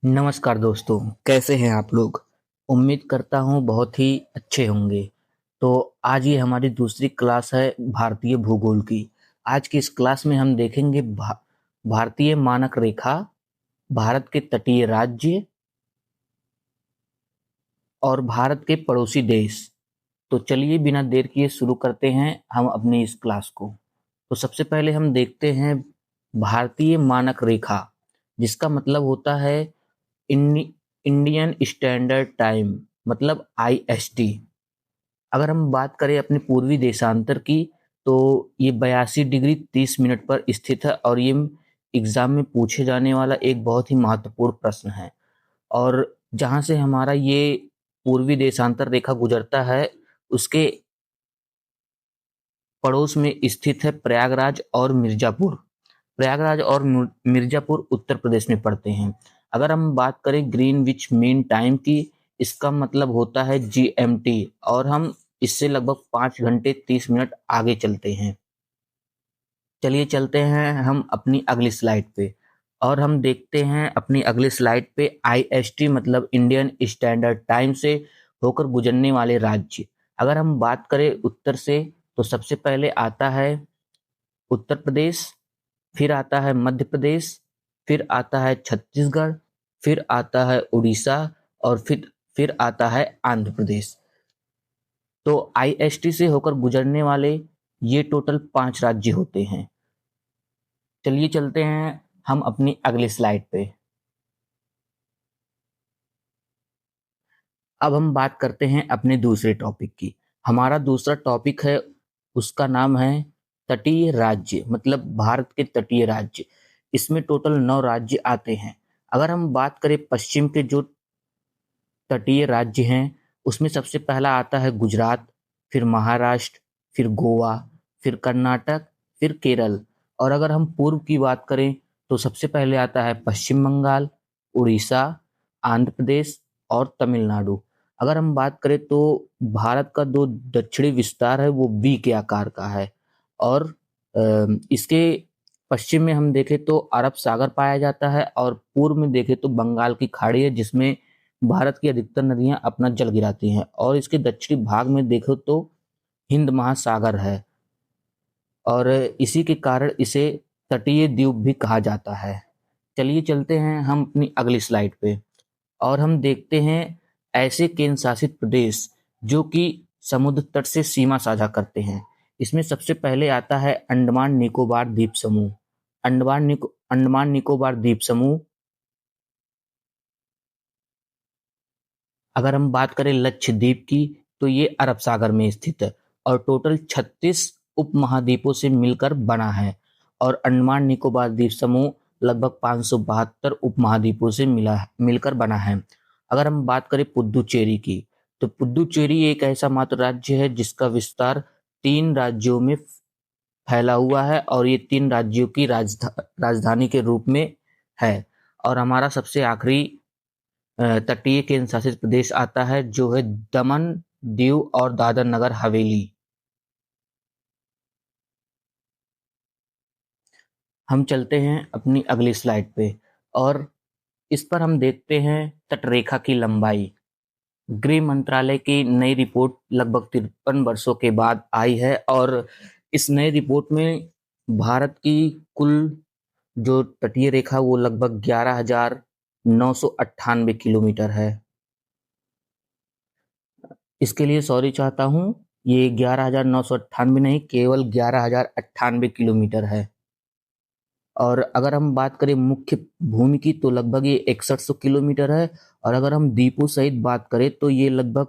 नमस्कार दोस्तों, कैसे हैं आप लोग? उम्मीद करता हूँ बहुत ही अच्छे होंगे। तो आज ये हमारी दूसरी क्लास है भारतीय भूगोल की। आज की इस क्लास में हम देखेंगे भारतीय मानक रेखा, भारत के तटीय राज्य और भारत के पड़ोसी देश। तो चलिए बिना देर किए शुरू करते हैं हम अपनी इस क्लास को। तो सबसे पहले हम देखते हैं भारतीय मानक रेखा, जिसका मतलब होता है इंडियन स्टैंडर्ड टाइम, मतलब आईएसटी। अगर हम बात करें अपने पूर्वी देशांतर की, तो ये 82 डिग्री 30 मिनट पर स्थित है और ये एग्जाम में पूछे जाने वाला एक बहुत ही महत्वपूर्ण प्रश्न है। और जहां से हमारा ये पूर्वी देशांतर रेखा गुजरता है, उसके पड़ोस में स्थित है प्रयागराज और मिर्जापुर। प्रयागराज और मिर्जापुर उत्तर प्रदेश में पड़ते हैं। अगर हम बात करें ग्रीनविच मीन टाइम की, इसका मतलब होता है जीएमटी, और हम इससे लगभग 5 घंटे 30 मिनट आगे चलते हैं। चलिए चलते हैं हम अपनी अगली स्लाइड पे, और हम देखते हैं अपनी अगली स्लाइड पे आईएसटी मतलब इंडियन स्टैंडर्ड टाइम से होकर गुजरने वाले राज्य। अगर हम बात करें उत्तर से, तो सबसे पहले आता है उत्तर प्रदेश, फिर आता है मध्य प्रदेश, फिर आता है छत्तीसगढ़, फिर आता है उड़ीसा, और फिर आता है आंध्र प्रदेश। तो आईएसटी से होकर गुजरने वाले ये टोटल 5 राज्य होते हैं। चलिए चलते हैं हम अपनी अगली स्लाइड पे। अब हम बात करते हैं अपने दूसरे टॉपिक की। हमारा दूसरा टॉपिक है, उसका नाम है तटीय राज्य, मतलब भारत के तटीय राज्य। इसमें टोटल 9 राज्य आते हैं। अगर हम बात करें पश्चिम के जो तटीय राज्य हैं, उसमें सबसे पहला आता है गुजरात, फिर महाराष्ट्र, फिर गोवा, फिर कर्नाटक, फिर केरल। और अगर हम पूर्व की बात करें, तो सबसे पहले आता है पश्चिम बंगाल, उड़ीसा, आंध्र प्रदेश और तमिलनाडु। अगर हम बात करें तो भारत का जो दक्षिणी विस्तार है वो वी के आकार का है, और इसके पश्चिम में हम देखें तो अरब सागर पाया जाता है, और पूर्व में देखें तो बंगाल की खाड़ी है, जिसमें भारत की अधिकतर नदियां अपना जल गिराती हैं। और इसके दक्षिणी भाग में देखो तो हिंद महासागर है, और इसी के कारण इसे तटीय द्वीप भी कहा जाता है। चलिए चलते हैं हम अपनी अगली स्लाइड पे, और हम देखते हैं ऐसे केंद्र शासित प्रदेश जो कि समुद्र तट से सीमा साझा करते हैं। इसमें सबसे पहले आता है अंडमान निकोबार द्वीप समूह। अंडमान निकोबार द्वीप समूह, अगर हम बात करें लक्षद्वीप की, तो ये अरब सागर में स्थित है और टोटल 36 उपमहाद्वीपों से मिलकर बना है। और अंडमान निकोबार द्वीप समूह लगभग 572 उपमहाद्वीपों से मिलकर बना है। अगर हम बात करें पुद्दुचेरी की, तो पुद्दुचेरी एक ऐसा मात्र राज्य है जिसका विस्तार 3 राज्यों में फैला हुआ है, और ये 3 राज्यों की राजधानी के रूप में है। और हमारा सबसे आखिरी तटीय केंद्र शासित प्रदेश आता है, जो है दमन, दीव और दादर नगर हवेली। हम चलते हैं अपनी अगली स्लाइड पे, और इस पर हम देखते हैं तटरेखा की लंबाई। गृह मंत्रालय की नई रिपोर्ट लगभग 53 वर्षों के बाद आई है, और इस नई रिपोर्ट में भारत की कुल जो तटीय रेखा वो लगभग 11,998 किलोमीटर है। इसके लिए सॉरी चाहता हूँ, ये 11,998 नहीं, केवल 11,098 किलोमीटर है। और अगर हम बात करें मुख्य भूमि की, तो लगभग ये 6100 किलोमीटर है। और अगर हम द्वीपों सहित बात करें तो ये लगभग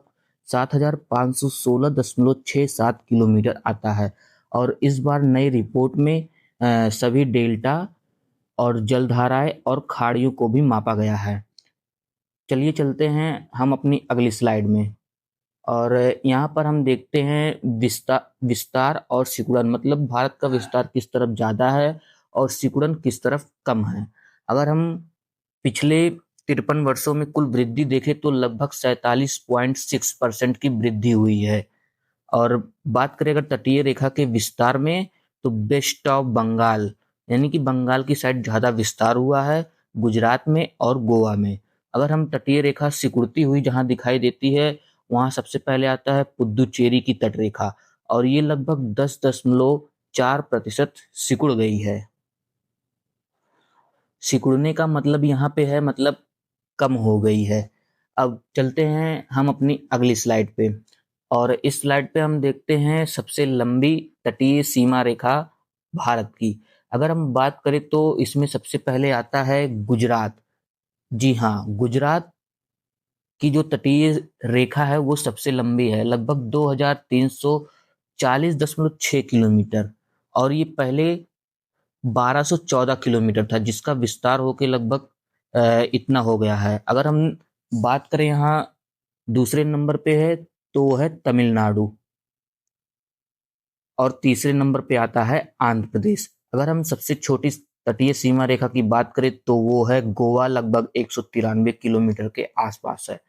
7,516.67 किलोमीटर आता है। और इस बार नई रिपोर्ट में सभी डेल्टा और जलधाराएं और खाड़ियों को भी मापा गया है। चलिए चलते हैं हम अपनी अगली स्लाइड में, और यहाँ पर हम देखते हैं विस्तार और सिकुड़न, मतलब भारत का विस्तार किस तरफ ज़्यादा है और सिकुड़न किस तरफ कम है। अगर हम पिछले 53 वर्षों में कुल वृद्धि देखें तो लगभग 47.6% की वृद्धि हुई है। और बात करें अगर तटीय रेखा के विस्तार में, तो वेस्ट ऑफ बंगाल, यानी कि बंगाल की साइड ज़्यादा विस्तार हुआ है, गुजरात में और गोवा में। अगर हम तटीय रेखा सिकुड़ती हुई जहां दिखाई देती है, वहां सबसे पहले आता है पुद्दुचेरी की तटरेखा, और ये लगभग 10.4% सिकुड़ गई है। सिकुड़ने का मतलब यहाँ पे है, मतलब कम हो गई है। अब चलते हैं हम अपनी अगली स्लाइड पे, और इस स्लाइड पे हम देखते हैं सबसे लंबी तटीय सीमा रेखा भारत की। अगर हम बात करें तो इसमें सबसे पहले आता है गुजरात। जी हाँ, गुजरात की जो तटीय रेखा है वो सबसे लंबी है, लगभग 2340.6 किलोमीटर, और ये पहले 1214 किलोमीटर था, जिसका विस्तार होकर लगभग इतना हो गया है। अगर हम बात करें यहाँ दूसरे नंबर पे है तो वो है तमिलनाडु, और तीसरे नंबर पे आता है आंध्र प्रदेश। अगर हम सबसे छोटी तटीय सीमा रेखा की बात करें तो वो है गोवा, लगभग 193 किलोमीटर के आसपास है।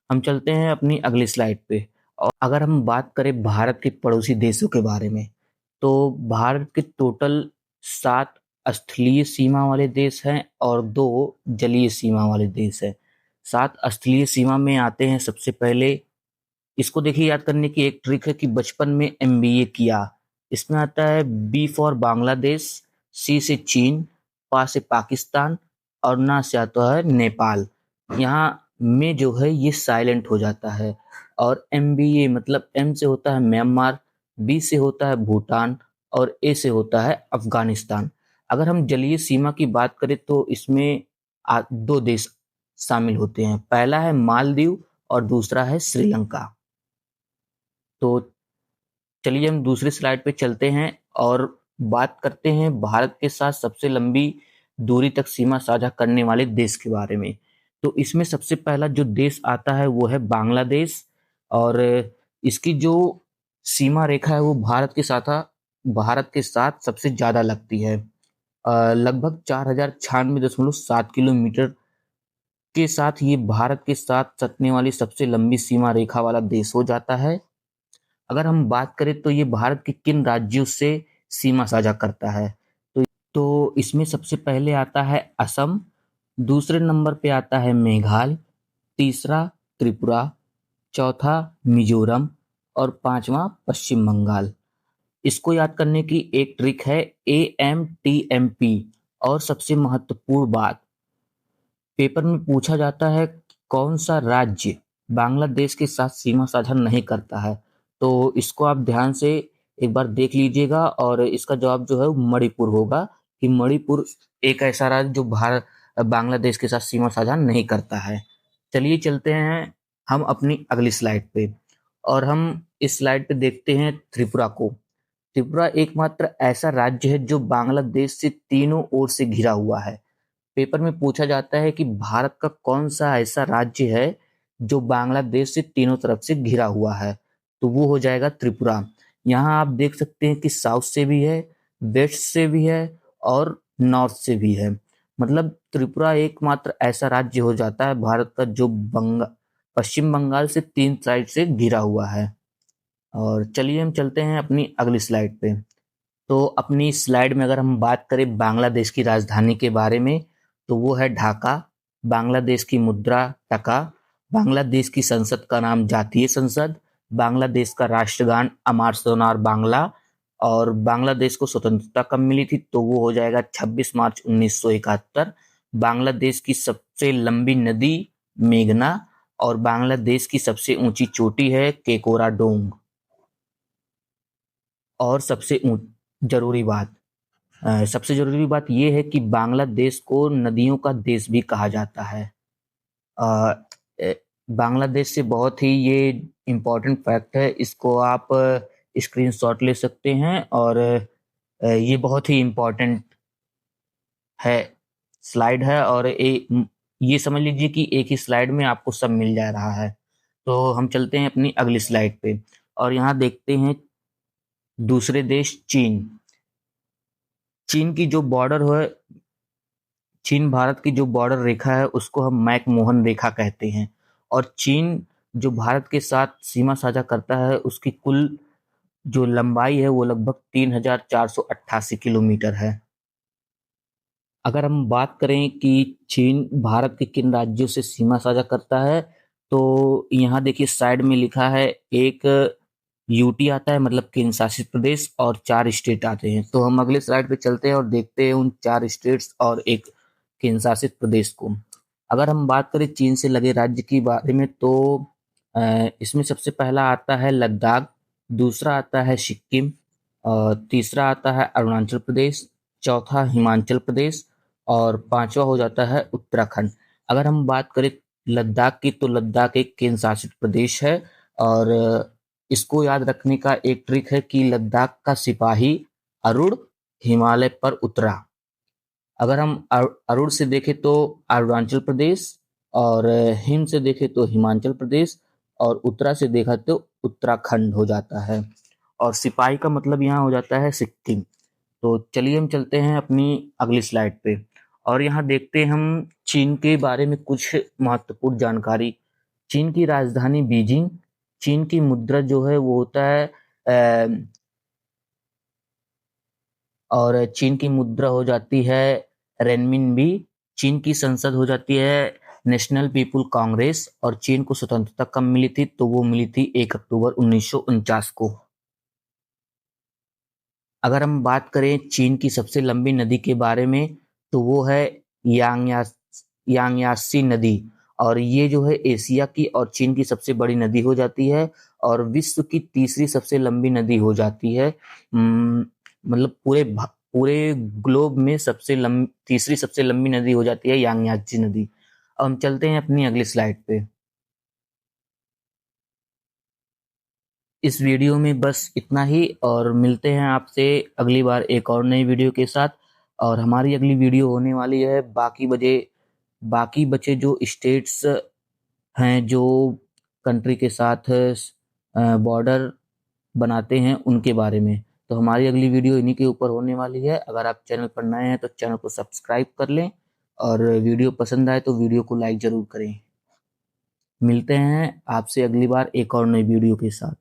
हम चलते हैं अपनी अगली स्लाइड पे, और अगर हम बात करें भारत के पड़ोसी देशों के बारे में, तो भारत के टोटल 7 स्थलीय सीमा वाले देश हैं और 2 जलीय सीमा वाले देश हैं। 7 स्थलीय सीमा में आते हैं सबसे पहले, इसको देखिए याद करने की एक ट्रिक है कि बचपन में एमबीए किया। इसमें आता है बी फॉर बांग्लादेश, सी से चीन, पा से पाकिस्तान, और ना से आता है नेपाल। यहाँ में जो है ये साइलेंट हो जाता है। और एमबीए मतलब एम से होता है म्यांमार, बी से होता है भूटान, और ए से होता है अफगानिस्तान। अगर हम जलीय सीमा की बात करें तो इसमें 2 देश शामिल होते हैं, पहला है मालदीव और दूसरा है श्रीलंका। तो चलिए हम दूसरी स्लाइड पे चलते हैं और बात करते हैं भारत के साथ सबसे लंबी दूरी तक सीमा साझा करने वाले देश के बारे में। तो इसमें सबसे पहला जो देश आता है वो है बांग्लादेश, और इसकी जो सीमा रेखा है वो भारत के साथ सबसे ज्यादा लगती है। लगभग 4096.7 किलोमीटर के साथ ये भारत के साथ सटने वाली सबसे लंबी सीमा रेखा वाला देश हो जाता है। अगर हम बात करें तो ये भारत के किन राज्यों से सीमा साझा करता है, तो इसमें सबसे पहले आता है असम, दूसरे नंबर पे आता है मेघालय, तीसरा त्रिपुरा, चौथा मिजोरम, और पांचवा पश्चिम बंगाल। इसको याद करने की एक ट्रिक है AMTMP। और सबसे महत्वपूर्ण बात, पेपर में पूछा जाता है कौन सा राज्य बांग्लादेश के साथ सीमा साझा नहीं करता है, तो इसको आप ध्यान से एक बार देख लीजिएगा, और इसका जवाब जो है वो मणिपुर होगा, कि मणिपुर एक ऐसा राज्य जो भारत बांग्लादेश के साथ सीमा साझा नहीं करता है। चलिए चलते हैं हम अपनी अगली स्लाइड पे, और हम इस स्लाइड पे देखते हैं त्रिपुरा को। त्रिपुरा एकमात्र ऐसा राज्य है जो बांग्लादेश से तीनों ओर से घिरा हुआ है। पेपर में पूछा जाता है कि भारत का कौन सा ऐसा राज्य है जो बांग्लादेश से तीनों तरफ से घिरा हुआ है, तो वो हो जाएगा त्रिपुरा। यहाँ आप देख सकते हैं कि साउथ से भी है, वेस्ट से भी है, और नॉर्थ से भी है। मतलब त्रिपुरा एकमात्र ऐसा राज्य हो जाता है भारत का जो पश्चिम बंगाल से 3 साइड से घिरा हुआ है। और चलिए हम चलते हैं अपनी अगली स्लाइड पे। तो अपनी स्लाइड में अगर हम बात करें बांग्लादेश की राजधानी के बारे में, तो वो है ढाका। बांग्लादेश की मुद्रा टका। बांग्लादेश की संसद का नाम जातीय संसद। बांग्लादेश का राष्ट्रगान अमर सोनार बांग्ला। और बांग्लादेश को स्वतंत्रता कब मिली थी, तो वो हो जाएगा 26 मार्च 1971। बांग्लादेश की सबसे लंबी नदी मेघना, और बांग्लादेश की सबसे ऊंची चोटी है केकोरा डोंग। और जरूरी बात सबसे जरूरी बात यह है कि बांग्लादेश को नदियों का देश भी कहा जाता है। अ, ए- बांग्लादेश से बहुत ही ये इम्पोर्टेंट फैक्ट है, इसको आप स्क्रीनशॉट ले सकते हैं, और ये बहुत ही इम्पोर्टेंट है, स्लाइड है, और ये समझ लीजिए कि एक ही स्लाइड में आपको सब मिल जा रहा है। तो हम चलते हैं अपनी अगली स्लाइड पे, और यहाँ देखते हैं दूसरे देश चीन। चीन की जो बॉर्डर है, चीन भारत की जो बॉर्डर रेखा है उसको हम मैकमोहन रेखा कहते हैं। और चीन जो भारत के साथ सीमा साझा करता है उसकी कुल जो लंबाई है वो लगभग 3488 किलोमीटर है। अगर हम बात करें कि चीन भारत के किन राज्यों से सीमा साझा करता है, तो यहाँ देखिए साइड में लिखा है, एक यूटी आता है मतलब केंद्र शासित प्रदेश, और 4 स्टेट आते हैं। तो हम अगले स्लाइड पे चलते हैं और देखते हैं उन 4 स्टेट्स और एक केंद्र शासित प्रदेश को। अगर हम बात करें चीन से लगे राज्य की बारे में, तो इसमें सबसे पहला आता है लद्दाख, दूसरा आता है सिक्किम, और तीसरा आता है अरुणाचल प्रदेश, चौथा हिमाचल प्रदेश, और पांचवा हो जाता है उत्तराखंड। अगर हम बात करें लद्दाख की, तो लद्दाख एक केंद्र शासित प्रदेश है, और इसको याद रखने का एक ट्रिक है कि लद्दाख का सिपाही अरुण हिमालय पर उतरा। अगर हम अरुण से देखें तो अरुणाचल प्रदेश, और हिम से देखें तो हिमाचल प्रदेश, और उत्तरा से देखा तो उत्तराखंड हो जाता है, और सिपाही का मतलब यहाँ हो जाता है सिक्किम। तो चलिए हम चलते हैं अपनी अगली स्लाइड पे, और यहाँ देखते हैं हम चीन के बारे में कुछ महत्वपूर्ण जानकारी। चीन की राजधानी बीजिंग, चीन की मुद्रा जो है वो होता है और चीन की मुद्रा हो जाती है रेनमिनबी। चीन की संसद हो जाती है नेशनल पीपुल कांग्रेस, और चीन को स्वतंत्रता कब मिली थी, तो वो मिली थी 1 अक्टूबर 1949 को। अगर हम बात करें चीन की सबसे लंबी नदी के बारे में, तो वो है यांगयासी नदी, और ये जो है एशिया की और चीन की सबसे बड़ी नदी हो जाती है, और विश्व की तीसरी सबसे लंबी नदी हो जाती है। मतलब पूरे ग्लोब में तीसरी सबसे लंबी नदी हो जाती है यांगयाची नदी। अब हम चलते हैं अपनी अगली स्लाइड पे। इस वीडियो में बस इतना ही, और मिलते हैं आपसे अगली बार एक और नई वीडियो के साथ। और हमारी अगली वीडियो होने वाली है बाकी बचे जो स्टेट्स हैं जो कंट्री के साथ बॉर्डर बनाते हैं उनके बारे में। तो हमारी अगली वीडियो इन्हीं के ऊपर होने वाली है। अगर आप चैनल पर नए हैं तो चैनल को सब्सक्राइब कर लें, और वीडियो पसंद आए तो वीडियो को लाइक ज़रूर करें। मिलते हैं आपसे अगली बार एक और नई वीडियो के साथ।